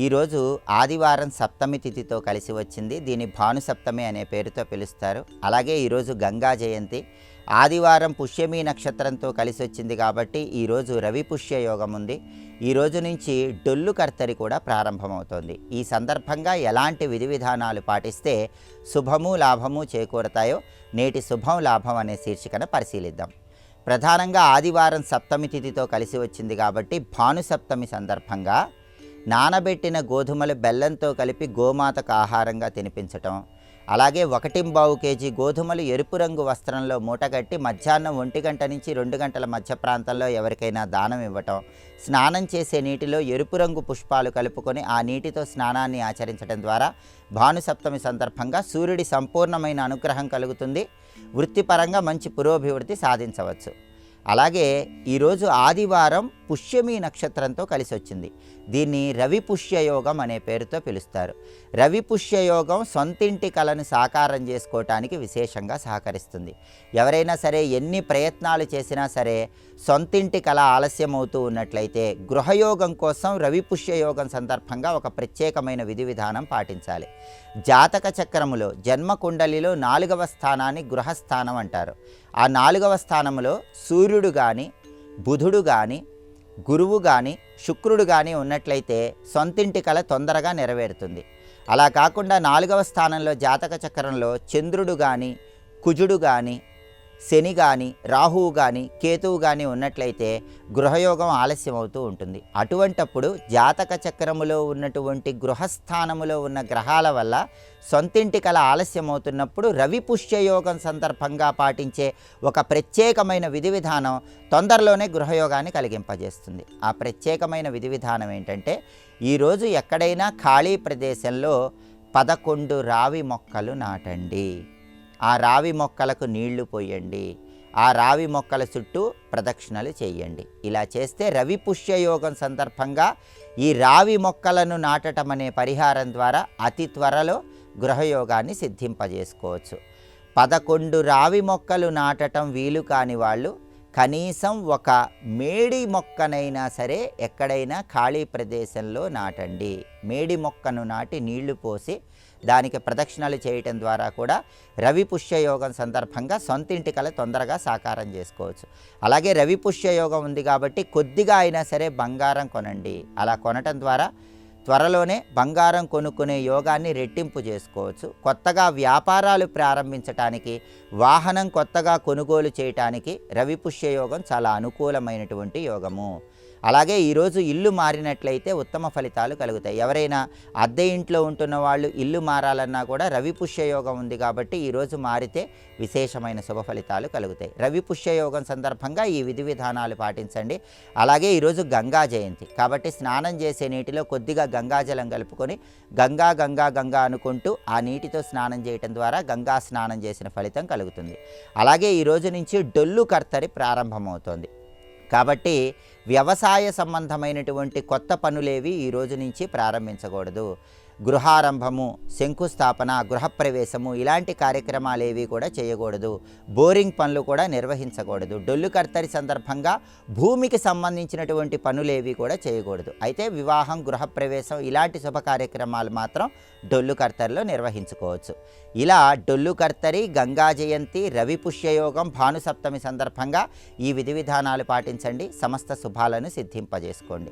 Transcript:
ఈరోజు ఆదివారం సప్తమి తిథితో కలిసి వచ్చింది. దీన్ని భాను సప్తమి అనే పేరుతో పిలుస్తారు. అలాగే ఈరోజు గంగా జయంతి. ఆదివారం పుష్యమి నక్షత్రంతో కలిసి వచ్చింది కాబట్టి ఈరోజు రవి పుష్య యోగం ఉంది. ఈ రోజు నుంచి డొల్లు కర్తరి కూడా ప్రారంభమవుతోంది. ఈ సందర్భంగా ఎలాంటి విధి విధానాలు పాటిస్తే శుభము లాభము చేకూరతాయో నేటి శుభం లాభం అనే శీర్షికను పరిశీలిద్దాం. ప్రధానంగా ఆదివారం సప్తమి తిథితో కలిసి వచ్చింది కాబట్టి భాను సప్తమి సందర్భంగా నానబెట్టిన గోధుమలు బెల్లంతో కలిపి గోమాతకు ఆహారంగా తినిపించటం, అలాగే 1.25 కేజీ గోధుమలు ఎరుపు రంగు వస్త్రంలో మూటగట్టి మధ్యాహ్నం 1 గంట నుంచి 2 గంటల మధ్య ప్రాంతంలో ఎవరికైనా దానం ఇవ్వటం, స్నానం చేసే నీటిలో ఎరుపు రంగు పుష్పాలు కలుపుకొని ఆ నీటితో స్నానాన్ని ఆచరించడం ద్వారా భాను సప్తమి సందర్భంగా సూర్యుడి సంపూర్ణమైన అనుగ్రహం కలుగుతుంది. వృత్తిపరంగా మంచి పురోభివృద్ధి సాధించవచ్చు. అలాగే ఈరోజు ఆదివారం పుష్యమి నక్షత్రంతో కలిసి వచ్చింది. దీన్ని రవి పుష్యయోగం అనే పేరుతో పిలుస్తారు. రవి పుష్యయోగం సొంతింటి కలను సాకారం చేసుకోవటానికి విశేషంగా సహకరిస్తుంది. ఎవరైనా సరే ఎన్ని ప్రయత్నాలు చేసినా సరే సొంతింటి కళ ఆలస్యం అవుతూ ఉన్నట్లయితే గృహయోగం కోసం రవి పుష్యయోగం సందర్భంగా ఒక ప్రత్యేకమైన విధి విధానం పాటించాలి. జాతక చక్రములో జన్మకుండలిలో 4వ స్థానాన్ని గృహస్థానం అంటారు. ఆ 4వ స్థానంలో సూర్యుడు కానీ, బుధుడు కానీ, గురువు కానీ, శుక్రుడు కానీ ఉన్నట్లయితే సొంతింటి కల తొందరగా నెరవేరుతుంది. అలా కాకుండా 4వ స్థానంలో జాతక చక్రంలో చంద్రుడు కానీ, కుజుడు కానీ, శని కానీ, రాహువు కానీ, కేతువు కానీ ఉన్నట్లయితే గృహయోగం ఆలస్యం అవుతూ ఉంటుంది. అటువంటప్పుడు జాతక చక్రములో ఉన్నటువంటి గృహస్థానములో ఉన్న గ్రహాల వల్ల సొంతింటి కల ఆలస్యం అవుతున్నప్పుడు రవి పుష్యయోగం సందర్భంగా పాటించే ఒక ప్రత్యేకమైన విధి విధానం తొందరలోనే గృహయోగాన్ని కలిగింపజేస్తుంది. ఆ ప్రత్యేకమైన విధి విధానం ఏంటంటే, ఈరోజు ఎక్కడైనా ఖాళీ ప్రదేశంలో 11 రావి మొక్కలు నాటండి. ఆ రావి మొక్కలకు నీళ్లు పోయండి. ఆ రావి మొక్కల చుట్టూ ప్రదక్షిణలు చేయండి. ఇలా చేస్తే రవి పుష్యయోగం సందర్భంగా ఈ రావి మొక్కలను నాటటం అనే పరిహారం ద్వారా అతి త్వరలో గృహయోగాన్ని సిద్ధింపజేసుకోవచ్చు. 11 రావి మొక్కలు నాటటం వీలు కాని వాళ్ళు కనీసం ఒక మేడి మొక్కనైనా సరే ఎక్కడైనా ఖాళీ ప్రదేశంలో నాటండి. మేడి మొక్కను నాటి నీళ్లు పోసి దానికి ప్రదక్షిణలు చేయటం ద్వారా కూడా రవి పుష్యయోగం సందర్భంగా సొంతింటి కల తొందరగా సాకారం చేసుకోవచ్చు. అలాగే రవి పుష్యయోగం ఉంది కాబట్టి కొద్దిగా అయినా సరే బంగారం కొనండి. అలా కొనటం ద్వారా త్వరలోనే బంగారం కొనుక్కునే యోగాన్ని రెట్టింపు చేసుకోవచ్చు. కొత్తగా వ్యాపారాలు ప్రారంభించటానికి, వాహనం కొత్తగా కొనుగోలు చేయటానికి రవి పుష్యయోగం చాలా అనుకూలమైనటువంటి యోగము. అలాగే ఈరోజు ఇల్లు మారినట్లయితే ఉత్తమ ఫలితాలు కలుగుతాయి. ఎవరైనా అద్దె ఇంట్లో ఉంటున్న వాళ్ళు ఇల్లు మారాలన్నా కూడా రవి పుష్యయోగం ఉంది కాబట్టి ఈరోజు మారితే విశేషమైన శుభ ఫలితాలు కలుగుతాయి. రవి పుష్యయోగం సందర్భంగా ఈ విధి విధానాలు పాటించండి. అలాగే ఈరోజు గంగా జయంతి కాబట్టి స్నానం చేసే నీటిలో కొద్దిగా గంగాజలం కలుపుకొని గంగా గంగా గంగా అనుకుంటూ ఆ నీటితో స్నానం చేయటం ద్వారా గంగా స్నానం చేసిన ఫలితం కలుగుతుంది. అలాగే ఈరోజు నుంచి డొల్లు కర్తరి ప్రారంభమవుతోంది కాబట్టి వ్యవసాయ సంబంధమైనటువంటి కొత్త పనులేవి ఈ రోజు నుంచి ప్రారంభించకూడదు. గృహారంభము, శంకుస్థాపన, గృహప్రవేశము ఇలాంటి కార్యక్రమాలేవి కూడా చేయకూడదు. బోరింగ్ పనులు కూడా నిర్వహించకూడదు. డొల్లు కర్తరి సందర్భంగా భూమికి సంబంధించినటువంటి పనులేవి కూడా చేయకూడదు. అయితే వివాహం, గృహప్రవేశం ఇలాంటి శుభ కార్యక్రమాలు మాత్రం డొల్లు కర్తరిలో నిర్వహించుకోవచ్చు. ఇలా డొల్లు కర్తరి, గంగా జయంతి, రవి పుష్యయోగం, భాను సప్తమి సందర్భంగా ఈ విధి విధానాలు పాటించండి. సమస్త శుభాలను సిద్ధింపజేసుకోండి.